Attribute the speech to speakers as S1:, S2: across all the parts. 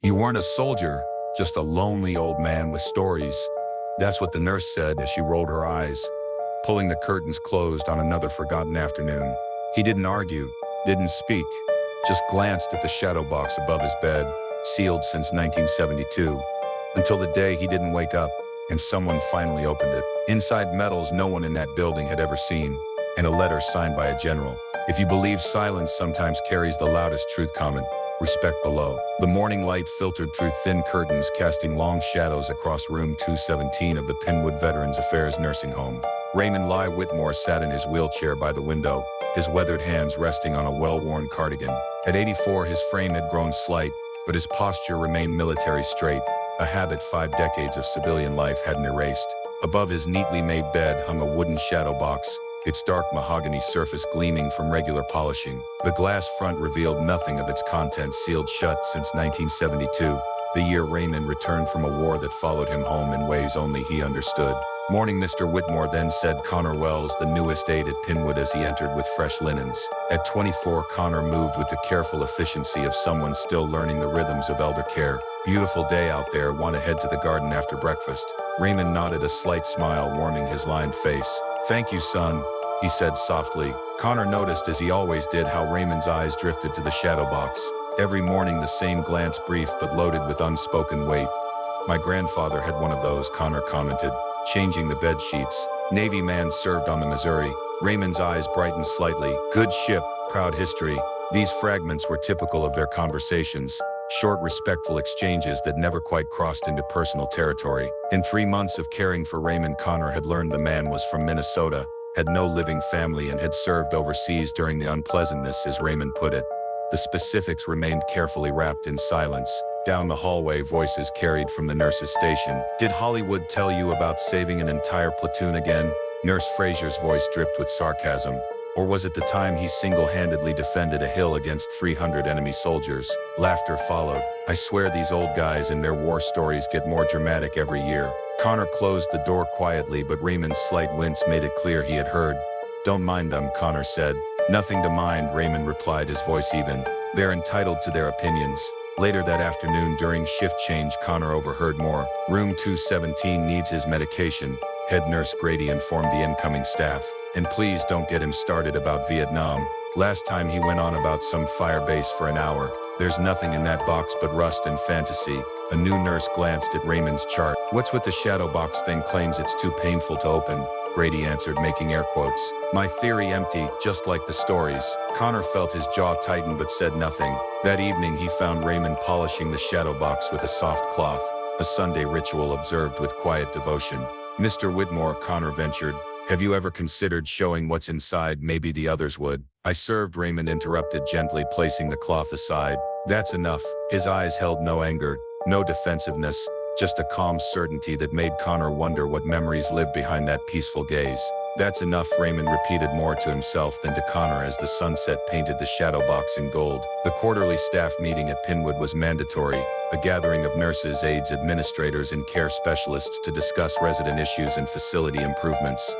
S1: You weren't a soldier, just a lonely old man with stories. That's what the nurse said as she rolled her eyes, pulling the curtains closed on another forgotten afternoon. He didn't argue, didn't speak, just glanced at the shadow box above his bed, sealed since 1972, until the day he didn't wake up and someone finally opened it. Inside metals no one in that building had ever seen, and a letter signed by a general. If you believe silence sometimes carries the loudest truth, comment, respect below. The morning light filtered through thin curtains, casting long shadows across room 217 of the Pinewood Veterans Affairs nursing home. Raymond Whitmore sat in his wheelchair by the window, his weathered hands resting on a well-worn cardigan. At 84, his frame had grown slight, but his posture remained military straight, a habit 5 decades of civilian life hadn't erased. Above his neatly made bed hung a wooden shadow box, its dark mahogany surface gleaming from regular polishing. The glass front revealed nothing of its contents, sealed shut since 1972, the year Raymond returned from a war that followed him home in ways only he understood. "Morning, Mr. Whitmore," then said Connor Wells, the newest aide at Pinewood, as he entered with fresh linens. At 24, Connor moved with the careful efficiency of someone still learning the rhythms of elder care. "Beautiful day out there, want to head to the garden after breakfast?" Raymond nodded, a slight smile warming his lined face. "Thank you, son," he said softly. Connor noticed, as he always did, how Raymond's eyes drifted to the shadow box. Every morning the same glance, brief but loaded with unspoken weight. "My grandfather had one of those," Connor commented, changing the bed sheets. "Navy man, served on the Missouri." Raymond's eyes brightened slightly. "Good ship, proud history." These fragments were typical of their conversations, short, respectful exchanges that never quite crossed into personal territory. In 3 months of caring for Raymond, Connor had learned the man was from Minnesota, had no living family, and had served overseas during the unpleasantness, as Raymond put it. The specifics remained carefully wrapped in silence. Down the hallway, voices carried from the nurse's station. "Did Hollywood tell you about saving an entire platoon again?" Nurse Fraser's voice dripped with sarcasm. "Or was it the time he single-handedly defended a hill against 300 enemy soldiers?" Laughter followed. "I swear these old guys and their war stories get more dramatic every year." Connor closed the door quietly, but Raymond's slight wince made it clear he had heard. "Don't mind them," Connor said. "Nothing to mind," Raymond replied, his voice even. "They're entitled to their opinions." Later that afternoon, during shift change, Connor overheard more. "Room 217 needs his medication," head nurse Grady informed the incoming staff. "And please don't get him started about Vietnam. Last time he went on about some Firebase for an hour. There's nothing in that box but rust and fantasy." A new nurse glanced at Raymond's chart. "What's with the shadow box thing? Claims it's too painful to open," Grady answered, making air quotes. "My theory, empty, just like the stories." Connor felt his jaw tighten but said nothing. That evening he found Raymond polishing the shadow box with a soft cloth, a Sunday ritual observed with quiet devotion. "Mr. Whitmore," Connor ventured, "have you ever considered showing what's inside? Maybe the others would." "I served," Raymond interrupted, gently placing the cloth aside. "That's enough." His eyes held no anger, no defensiveness, just a calm certainty that made Connor wonder what memories lived behind that peaceful gaze. "That's enough," Raymond repeated, more to himself than to Connor, as the sunset painted the shadow box in gold. The quarterly staff meeting at Pinewood was mandatory, a gathering of nurses, aides, administrators, and care specialists to discuss resident issues and facility improvements.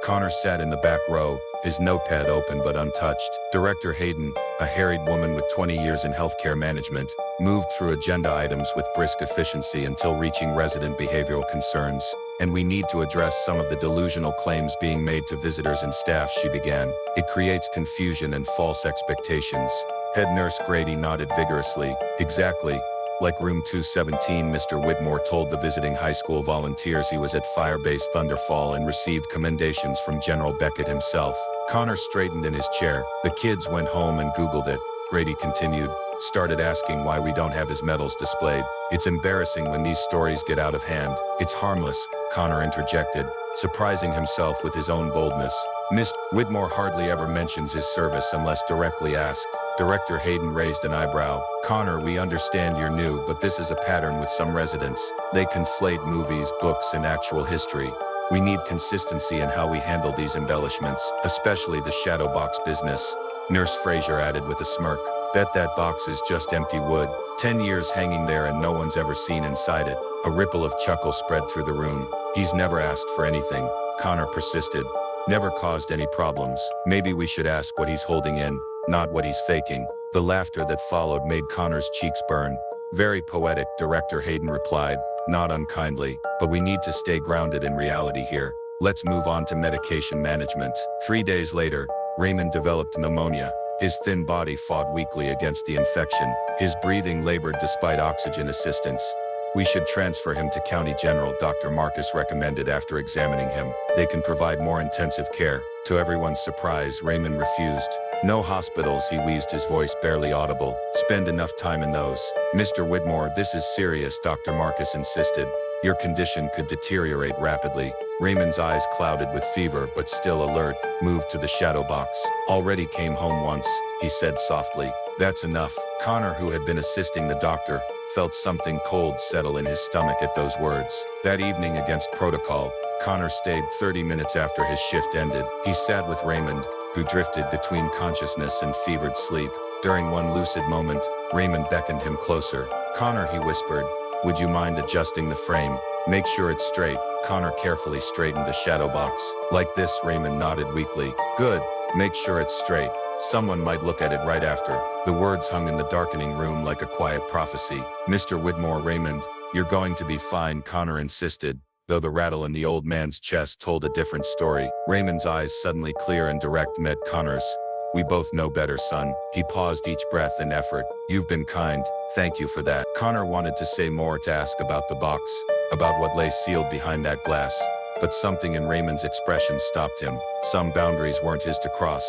S1: Connor sat in the back row, his notepad open but untouched. Director Hayden, a harried woman with 20 years in healthcare management, moved through agenda items with brisk efficiency until reaching resident behavioral concerns. "And we need to address some of the delusional claims being made to visitors and staff," she began. "It creates confusion and false expectations." Head nurse Grady nodded vigorously. "Exactly. Like room 217, Mr. Whitmore told the visiting high school volunteers he was at Firebase Thunderfall and received commendations from General Beckett himself." Connor straightened in his chair. "The kids went home and Googled it," Grady continued. "Started asking why we don't have his medals displayed. It's embarrassing when these stories get out of hand." "It's harmless," Connor interjected, surprising himself with his own boldness. "Mr. Whitmore hardly ever mentions his service unless directly asked." Director Hayden raised an eyebrow. "Connor, we understand you're new, but this is a pattern with some residents. They conflate movies, books, and actual history. We need consistency in how we handle these embellishments, especially the shadow box business." Nurse Fraser added with a smirk. "Bet that box is just empty wood. 10 years hanging there and no one's ever seen inside it." A ripple of chuckle spread through the room. "He's never asked for anything," Connor persisted. "Never caused any problems. Maybe we should ask what he's holding in, not what he's faking." The laughter that followed made Connor's cheeks burn. Very poetic, Director Hayden replied, not unkindly, but we need to stay grounded in reality here. Let's move on to medication management. 3 days later, Raymond developed pneumonia. His thin body fought weakly against the infection. His breathing labored despite oxygen assistance. We should transfer him to County General, Dr. Marcus recommended after examining him. They can provide more intensive care. To everyone's surprise, Raymond refused. No hospitals, he wheezed, his voice barely audible. Spend enough time in those. Mr. Whitmore, this is serious, Dr. Marcus insisted. Your condition could deteriorate rapidly. Raymond's eyes clouded with fever but still alert, moved to the shadow box. Already came home once, he said softly. That's enough. Connor, who had been assisting the doctor, felt something cold settle in his stomach at those words. That evening, against protocol, Connor stayed 30 minutes after his shift ended. He sat with Raymond, who drifted between consciousness and fevered sleep. During one lucid moment, Raymond beckoned him closer. Connor, he whispered, would you mind adjusting the frame? Make sure it's straight. Connor carefully straightened the shadow box. Like this, Raymond nodded weakly. Good. Make sure it's straight. Someone might look at it right after. The words hung in the darkening room like a quiet prophecy. Mr. Whitmore, Raymond, you're going to be fine, Connor insisted, though the rattle in the old man's chest told a different story. Raymond's eyes, suddenly clear and direct, met Connor's. We both know better, son. He paused, each breath an effort. You've been kind. Thank you for that. Connor wanted to say more, to ask about the box, about what lay sealed behind that glass. But something in Raymond's expression stopped him. Some boundaries weren't his to cross.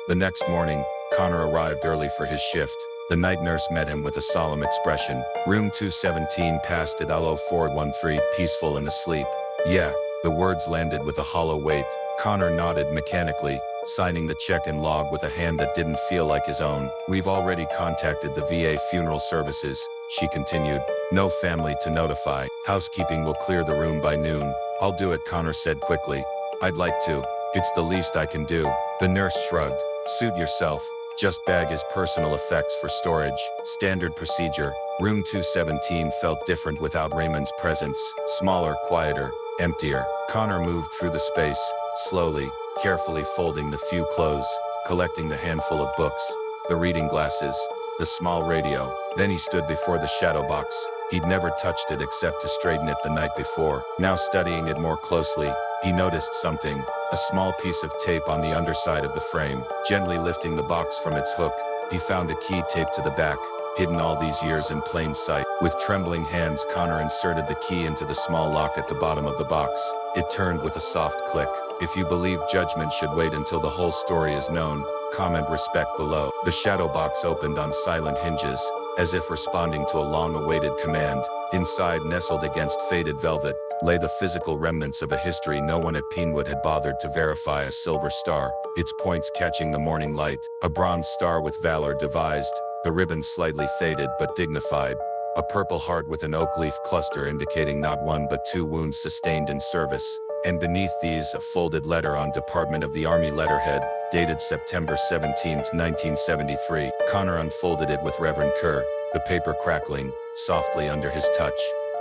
S1: The next morning, Connor arrived early for his shift. The night nurse met him with a solemn expression. Room 217 passed at 0413, peaceful and asleep. Yeah, the words landed with a hollow weight. Connor nodded mechanically, signing the check-in log with a hand that didn't feel like his own. We've already contacted the VA funeral services, she continued. No family to notify. Housekeeping will clear the room by noon. I'll do it, Connor said quickly. I'd like to. It's the least I can do. The nurse shrugged. Suit yourself. Just bag his personal effects for storage. Standard procedure. Room 217 felt different without Raymond's presence. Smaller, quieter, emptier. Connor moved through the space, slowly, carefully folding the few clothes, collecting the handful of books, the reading glasses, the small radio. Then he stood before the shadow box. He'd never touched it except to straighten it the night before. Now, studying it more closely, he noticed something, a small piece of tape on the underside of the frame. Gently lifting the box from its hook, he found a key taped to the back, hidden all these years in plain sight. With trembling hands, Connor inserted the key into the small lock at the bottom of the box. It turned with a soft click. If you believe judgment should wait until the whole story is known, comment respect below. The shadow box opened on silent hinges, as if responding to a long-awaited command. Inside, nestled against faded velvet, lay the physical remnants of a history no one at Pinewood had bothered to verify. A silver star, its points catching the morning light. A bronze star with valor devised, the ribbon slightly faded but dignified. A purple heart with an oak leaf cluster indicating not one but two wounds sustained in service. And beneath these, a folded letter on Department of the Army letterhead, dated September 17, 1973. Connor unfolded it with reverent care, the paper crackling softly under his touch.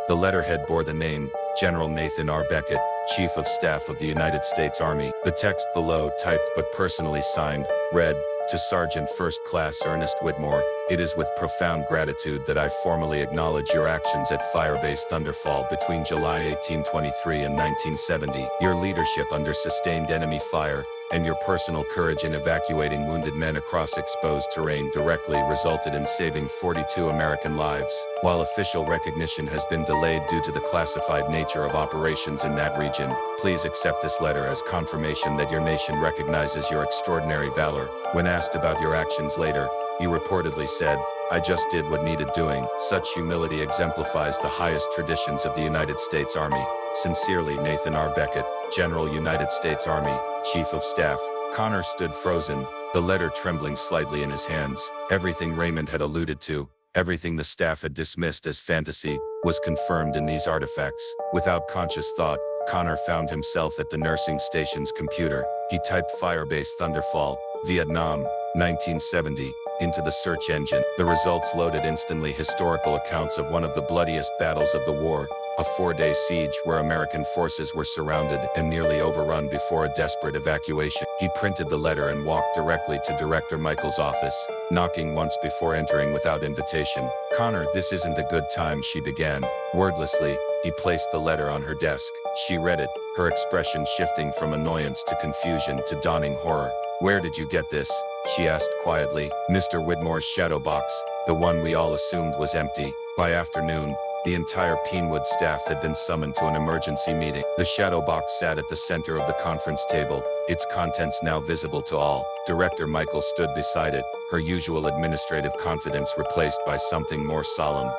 S1: The letterhead bore the name, General Nathan R. Beckett, Chief of Staff of the United States Army. The text below, typed but personally signed, read, to Sergeant First Class Ernest Whitmore, it is with profound gratitude that I formally acknowledge your actions at Firebase Thunderfall between July 1823 and 1970. Your leadership under sustained enemy fire, and your personal courage in evacuating wounded men across exposed terrain directly resulted in saving 42 American lives. While official recognition has been delayed due to the classified nature of operations in that region, please accept this letter as confirmation that your nation recognizes your extraordinary valor. When asked about your actions later, he reportedly said, I just did what needed doing. Such humility exemplifies the highest traditions of the United States Army. Sincerely, Nathan R. Beckett, General United States Army, Chief of Staff. Connor stood frozen, the letter trembling slightly in his hands. Everything Raymond had alluded to, everything the staff had dismissed as fantasy, was confirmed in these artifacts. Without conscious thought, Connor found himself at the nursing station's computer. He typed Firebase Thunderfall, Vietnam, 1970, into the search engine. The results loaded instantly, historical accounts of one of the bloodiest battles of the war, A 4-day siege where American forces were surrounded and nearly overrun before a desperate evacuation. He printed the letter and walked directly to Director Michael's office, knocking once before entering without invitation. "Connor, this isn't a good time," she began. Wordlessly, he placed the letter on her desk. She read it, her expression shifting from annoyance to confusion to dawning horror. "Where did you get this?" she asked quietly. "Mr. Whitmore's shadow box, the one we all assumed was empty." By afternoon, the entire Pinewood staff had been summoned to an emergency meeting. The shadow box sat at the center of the conference table, its contents now visible to all. Director Michael stood beside it, her usual administrative confidence replaced by something more solemn.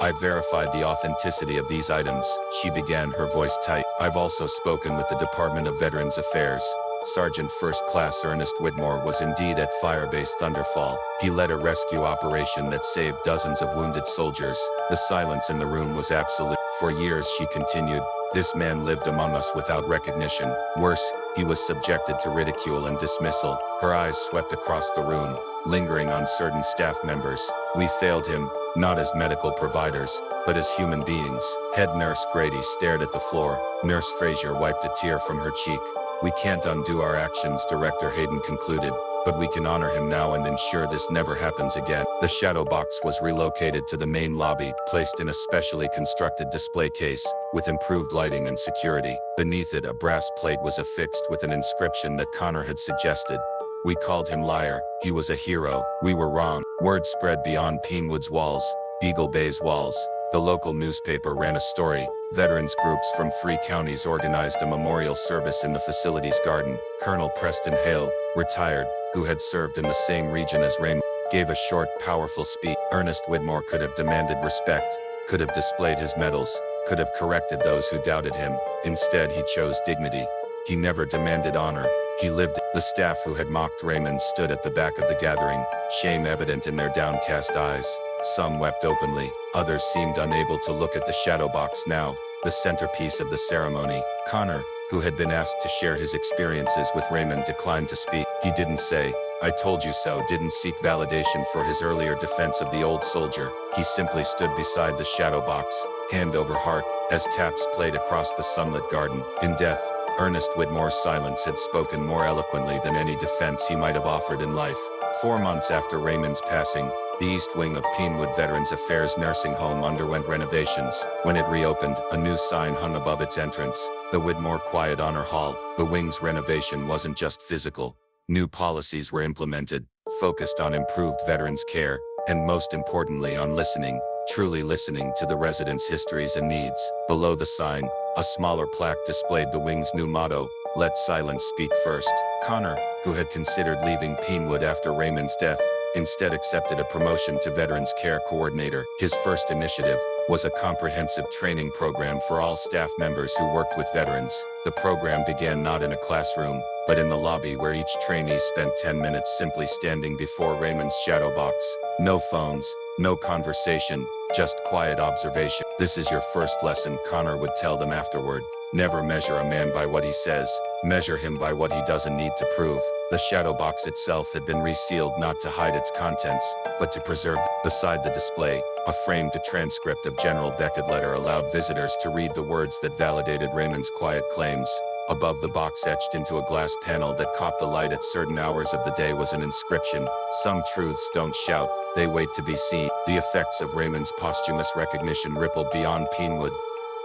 S1: "I verified the authenticity of these items," she began, her voice tight. "I've also spoken with the Department of Veterans Affairs. Sergeant First Class Ernest Whitmore was indeed at Firebase Thunderfall. He led a rescue operation that saved dozens of wounded soldiers." The silence in the room was absolute. "For years," she continued, "this man lived among us without recognition. Worse, he was subjected to ridicule and dismissal." Her eyes swept across the room, lingering on certain staff members. "We failed him, not as medical providers, but as human beings." Head nurse Grady stared at the floor. Nurse Frazier wiped a tear from her cheek. "We can't undo our actions," Director Hayden concluded, "but we can honor him now and ensure this never happens again." The shadow box was relocated to the main lobby, placed in a specially constructed display case, with improved lighting and security. Beneath it, a brass plate was affixed with an inscription that Connor had suggested. "We called him liar. He was a hero. We were wrong." Word spread beyond Pinewood's walls, Beagle Bay's walls. The local newspaper ran a story. Veterans groups from 3 counties organized a memorial service in the facility's garden. Colonel Preston Hale, retired, who had served in the same region as Raymond, gave a short, powerful speech. Ernest Whitmore could have demanded respect, could have displayed his medals, could have corrected those who doubted him. Instead, he chose dignity. He never demanded honor. He lived it. The staff who had mocked Raymond stood at the back of the gathering, shame evident in their downcast eyes. Some wept openly, others seemed unable to look at the shadow box now, the centerpiece of the ceremony. Connor, who had been asked to share his experiences with Raymond, declined to speak. He didn't say, "I told you so," didn't seek validation for his earlier defense of the old soldier. He simply stood beside the shadow box, hand over heart, as taps played across the sunlit garden. In death, Ernest Whitmore's silence had spoken more eloquently than any defense he might have offered in life. 4 months after Raymond's passing, the East Wing of Pinewood Veterans Affairs nursing home underwent renovations. When it reopened, a new sign hung above its entrance, the Whitmore Quiet Honor Hall. The wing's renovation wasn't just physical. New policies were implemented, focused on improved veterans care, and most importantly on listening, truly listening to the residents' histories and needs. Below the sign, a smaller plaque displayed the wing's new motto, "Let silence speak first." Connor, who had considered leaving Pinewood after Raymond's death, instead accepted a promotion to Veterans Care Coordinator. His first initiative was a comprehensive training program for all staff members who worked with veterans. The program began not in a classroom, but in the lobby, where each trainee spent 10 minutes simply standing before Raymond's shadow box. No phones, no conversation, just quiet observation. "This is your first lesson," Connor would tell them afterward. "Never measure a man by what he says. Measure him by what he doesn't need to prove." The shadow box itself had been resealed not to hide its contents, but to preserve them. Beside the display, a framed transcript of General Beckett's letter allowed visitors to read the words that validated Raymond's quiet claims. Above the box, etched into a glass panel that caught the light at certain hours of the day, was an inscription: "Some truths don't shout, they wait to be seen." The effects of Raymond's posthumous recognition rippled beyond Pinewood.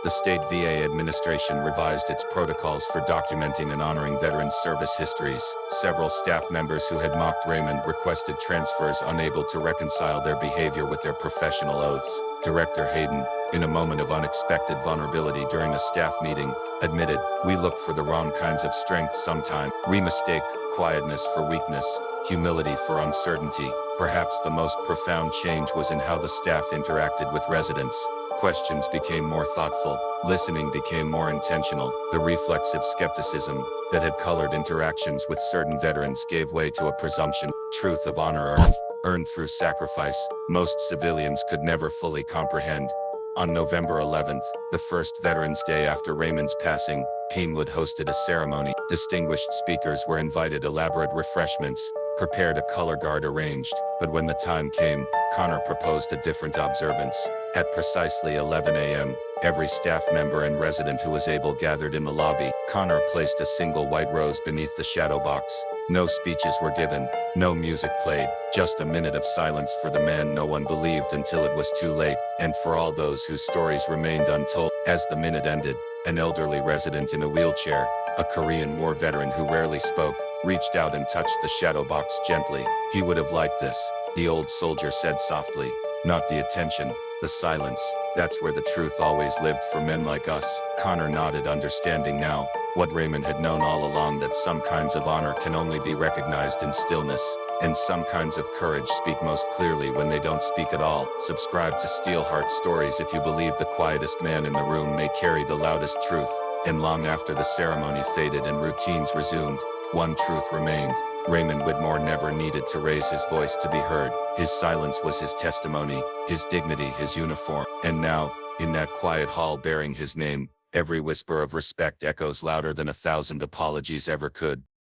S1: The state VA administration revised its protocols for documenting and honoring veterans' service histories. Several staff members who had mocked Raymond requested transfers, unable to reconcile their behavior with their professional oaths. Director Hayden, in a moment of unexpected vulnerability during a staff meeting, admitted, "We look for the wrong kinds of strength sometimes. We mistake quietness for weakness, humility for uncertainty." Perhaps the most profound change was in how the staff interacted with residents. Questions became more thoughtful, listening became more intentional. The reflexive skepticism that had colored interactions with certain veterans gave way to a presumption, truth of honor earned through sacrifice, most civilians could never fully comprehend. On November 11th, the first Veterans Day after Raymond's passing, Pinewood hosted a ceremony. Distinguished speakers were invited, elaborate refreshments prepared, a color guard arranged. But when the time came, Connor proposed a different observance. At precisely 11 a.m., Every staff member and resident who was able gathered in the lobby. Connor placed a single white rose beneath the shadow box. No speeches were given, no music played, just a minute of silence for the man no one believed until it was too late, and for all those whose stories remained untold. As the minute ended, an elderly resident in a wheelchair, a Korean War veteran who rarely spoke, reached out and touched the shadow box gently. He would have liked this, the old soldier said softly. Not the attention, the silence. That's where the truth always lived for men like us. Connor nodded, understanding now what Raymond had known all along, that some kinds of honor can only be recognized in stillness, and some kinds of courage speak most clearly when they don't speak at all. Subscribe to Steelheart Stories if you believe the quietest man in the room may carry the loudest truth. And long after the ceremony faded and routines resumed, one truth remained. Raymond Whitmore never needed to raise his voice to be heard. His silence was his testimony, his dignity, his uniform. And now, in that quiet hall bearing his name, every whisper of respect echoes louder than 1,000 apologies ever could.